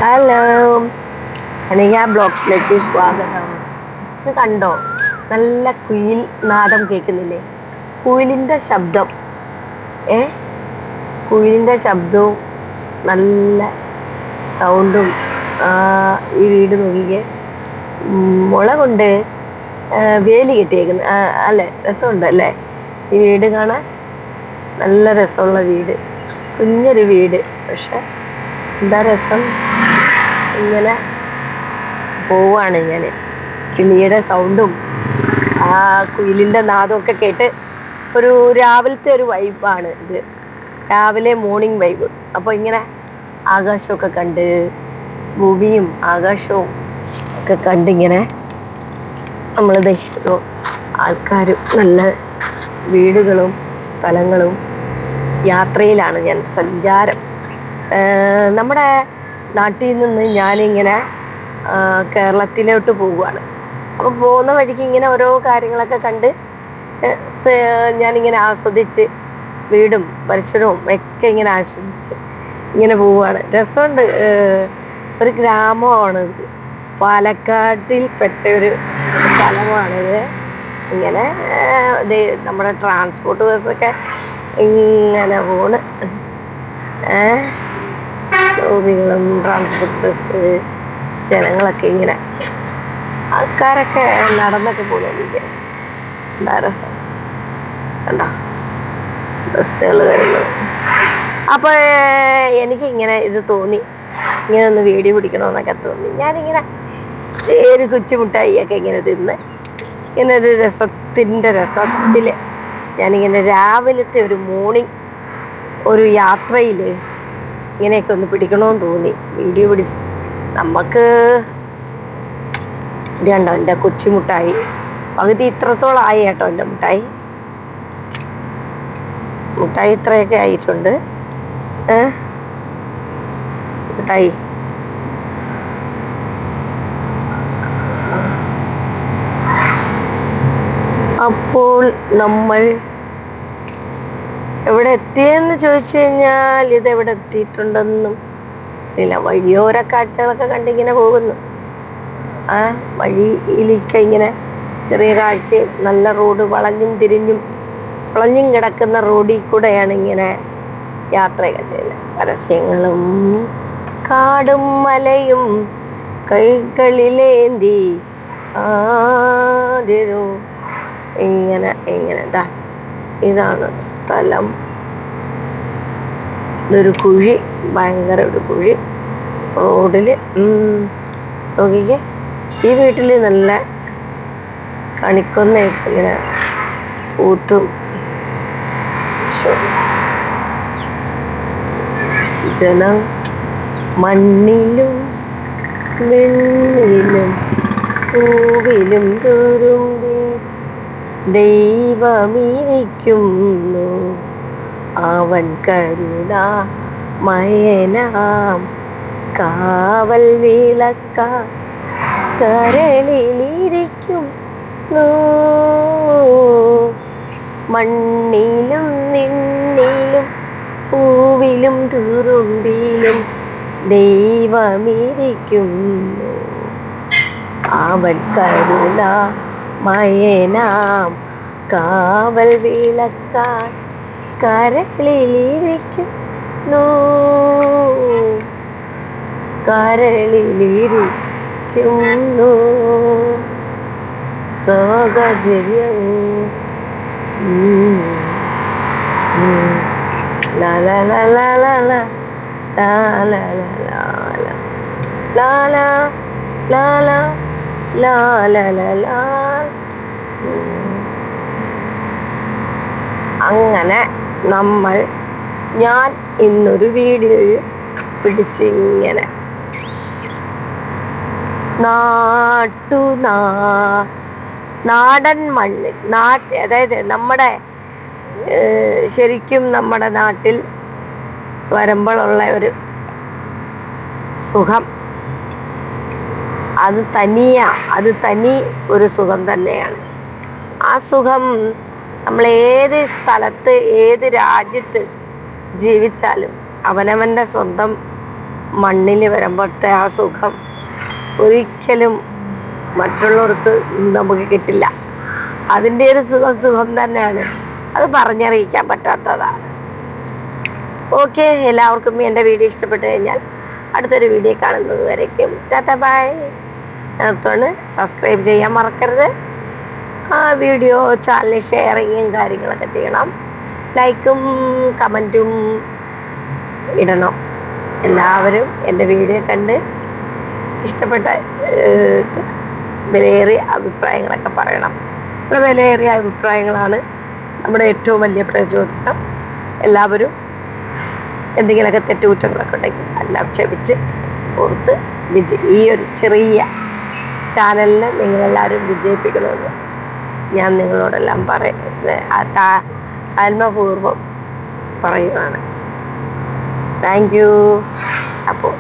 Hello, Anagha ബ്ലോഗ്സിലേക്ക് സ്വാഗതം. ഇത് കണ്ടോ, നല്ല കുയിൽ നാദം കേൾക്കുന്നില്ലേ? കുയിലിൻ്റെ ശബ്ദം, ഏ കുയിലിൻ്റെ ശബ്ദവും നല്ല സൗണ്ടും. ഈ വീട് നോക്കിക്കേ, മുള കൊണ്ട് വേലി കെട്ടിയേക്കുന്നു. അല്ലേ, രസമുണ്ട് അല്ലേ ഈ വീട് കാണാൻ? നല്ല രസമുള്ള വീട്, കുഞ്ഞൊരു വീട്. പക്ഷെ എന്താ രസം, ഇങ്ങനെ പോവാണ് ഞാൻ. കിളിയുടെ സൗണ്ടും ആ കുയിലിൻ്റെ നാദവും ഒക്കെ കേട്ട് ഒരു രാവിലത്തെ ഒരു വൈബാണ് ഇത്. രാവിലെ മോർണിംഗ് വൈബ്. അപ്പോൾ ഇങ്ങനെ ആകാശമൊക്കെ കണ്ട്, ഭൂമിയും ആകാശവും ഒക്കെ കണ്ടിങ്ങനെ നമ്മളിത് ആൾക്കാരും നല്ല വീടുകളും സ്ഥലങ്ങളും യാത്രയിലാണ് ഞാൻ. സഞ്ചാരം. നമ്മുടെ നാട്ടിൽ നിന്ന് ഞാനിങ്ങനെ കേരളത്തിലോട്ട് പോവുകയാണ്. അപ്പോൾ പോകുന്ന വഴിക്ക് ഇങ്ങനെ ഓരോ കാര്യങ്ങളൊക്കെ കണ്ട് ഞാനിങ്ങനെ ആസ്വദിച്ച്, വീടും പരിസരവും ഒക്കെ ഇങ്ങനെ ആസ്വദിച്ച് ഇങ്ങനെ പോവുകയാണ്. രസമുണ്ട്. ഒരു ഗ്രാമമാണിത്, പാലക്കാട്ടിൽ പെട്ട ഒരു സ്ഥലമാണിത്. ഇങ്ങനെ നമ്മുടെ ട്രാൻസ്പോർട്ട് ബസ്സൊക്കെ ഇങ്ങനെ പോണ്. ലോറികളും ട്രാൻസ്പോർട്ട് ബസ്, ജനങ്ങളൊക്കെ ഇങ്ങനെ, ആൾക്കാരൊക്കെ നടന്നൊക്കെ പോകുന്നത്. എന്താ രസം കണ്ടോ, ബസ്സുകൾ വരുന്നത്. അപ്പോൾ എനിക്കിങ്ങനെ ഇത് തോന്നി, ഇങ്ങനെ ഒന്ന് വീഡിയോ പിടിക്കണമെന്നൊക്കെ തോന്നി. ഞാനിങ്ങനെ ഒരു കൊച്ചുമുട്ടായിയൊക്കെ ഇങ്ങനെ തിന്ന്, ഇങ്ങനെ ഒരു രസത്തിൽ ഞാനിങ്ങനെ രാവിലത്തെ ഒരു മോർണിംഗ് ഒരു യാത്രയിൽ ഇങ്ങനെയൊക്കെ ഒന്ന് പിടിക്കണമെന്ന് തോന്നി, വീഡിയോ പിടിച്ച്. നമുക്ക് ഇത് കണ്ടോ, എൻ്റെ കൊച്ചുമുട്ടായി പകുതി ഇത്രത്തോളം ആയി കേട്ടോ. എൻ്റെ മുട്ടായി ഇത്രയൊക്കെ ആയിട്ടുണ്ട്. മുട്ടായി അപ്പോൾ നമ്മൾ എവിടെ എത്തിയെന്ന് ചോദിച്ചു കഴിഞ്ഞാൽ, ഇതെവിടെ എത്തിയിട്ടുണ്ടെന്നും ഇല്ല. വഴിയോര കാഴ്ചകളൊക്കെ കണ്ടിങ്ങനെ പോകുന്നു. വഴിയിലേക്ക് ഇങ്ങനെ ചെറിയ കാഴ്ചയും, നല്ല റോഡ്, വളഞ്ഞും കിടക്കുന്ന റോഡിൽ കൂടെയാണ് ഇങ്ങനെ യാത്ര കണ്ടത്. പരസ്യങ്ങളും കാടും മലയും കൈകളിലേന്തി ഇങ്ങനെ ഇതാണ് സ്ഥലം. ഇതൊരു കുഴി, ഭയങ്കര ഒരു കുഴി റോഡിൽ. നോക്കിക്കേ, ഈ വീട്ടിൽ നല്ല കണിക്കൊന്നയൊക്കെ ഇങ്ങനെ പൂത്തും. ജനം മണ്ണിലും വെണ്ണിലും പൂവിലും തുരുമ്പി ദൈവമിരിക്കുന്നു. അവൻ കരുണാമയനാം കാവൽ വിളക്ക കരളിലിരിക്കുന്നു. മണ്ണിലും നിന്നിലും പൂവിലും തുറുമ്പിലും ദൈവമിരിക്കുന്നു. അവൻ കരുണാമയനാം കാവൽ വിളക്കാൻ കരളിലിരിക്കുന്നു. സാഹചര്യം la la la la la la la la la la la la la la la la la la. അങ്ങനെ ഞാൻ ഇന്നൊരു വീഡിയോ പിടിച്ചിങ്ങനെ നാടൻ മണ്ണിൽ, അതായത് നമ്മുടെ ശരിക്കും നമ്മുടെ നാട്ടിൽ വരുമ്പോഴുള്ള ഒരു സുഖം, അത് തനി ഒരു സുഖം തന്നെയാണ്. ആ സുഖം നമ്മൾ ഏത് സ്ഥലത്ത്, ഏത് രാജ്യത്ത് ജീവിച്ചാലും അവനവൻ്റെ സ്വന്തം മണ്ണിൽ വരുമ്പോഴത്തെ ആ സുഖം ഒരിക്കലും മറ്റുള്ളവർക്ക് നമുക്ക് കിട്ടില്ല. അതിൻ്റെ ഒരു സുഖം തന്നെയാണ്, അത് പറഞ്ഞറിയിക്കാൻ പറ്റാത്തതാണ്. ഓക്കെ, എല്ലാവർക്കും എൻ്റെ വീഡിയോ ഇഷ്ടപ്പെട്ട് കഴിഞ്ഞാൽ അടുത്തൊരു വീഡിയോ കാണുന്നത് വരയ്ക്കും ടാറ്റ ബൈ. അതുകൊണ്ട് സബ്സ്ക്രൈബ് ചെയ്യാൻ മറക്കരുത്. ആ വീഡിയോ ചാനൽ ഷെയറിങ്ങും കാര്യങ്ങളൊക്കെ ചെയ്യണം. ലൈക്കും കമൻറ്റും ഇടണം. എല്ലാവരും എൻ്റെ വീഡിയോ കണ്ട് ഇഷ്ടപ്പെട്ട വിലയേറിയ അഭിപ്രായങ്ങളൊക്കെ പറയണം. നമ്മുടെ വിലയേറിയ അഭിപ്രായങ്ങളാണ് നമ്മുടെ ഏറ്റവും വലിയ പ്രചോദനം. എല്ലാവരും എന്തെങ്കിലുമൊക്കെ തെറ്റുകുറ്റങ്ങളൊക്കെ ഉണ്ടെങ്കിൽ എല്ലാം ക്ഷമിച്ച് ഓർത്ത് ഈ ഒരു ചെറിയ ചാനലിനെ നിങ്ങളെല്ലാവരും വിജയിപ്പിക്കണമെന്ന് ഞാൻ നിങ്ങളോടെല്ലാം ആത്മപൂർവ്വം പറയുകയാണ്. Thank you. അപ്പോൾ